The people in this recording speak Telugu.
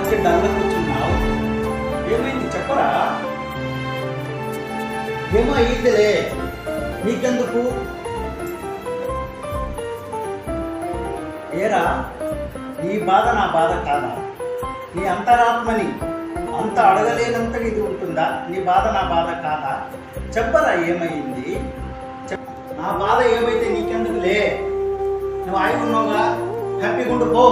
వచ్చి డల్ల కూర్చున్నావు? ఏమైంది చెప్పరా? ఏమో అయ్యిందిలే, నీకెందుకు? ఏరా, నీ బాధ నా బాధ కాదా? నీ అంతరాత్మని అంత అడగలేనంత ఇది ఉంటుందా? నీ బాధ నా బాధ కాదా? చెప్పరా ఏమైంది? నా బాధ ఏమైతే నీకెందుకులే? నువ్వు ఆగి ఉన్నావుగా, హ్యాపీగా ఉండు పో.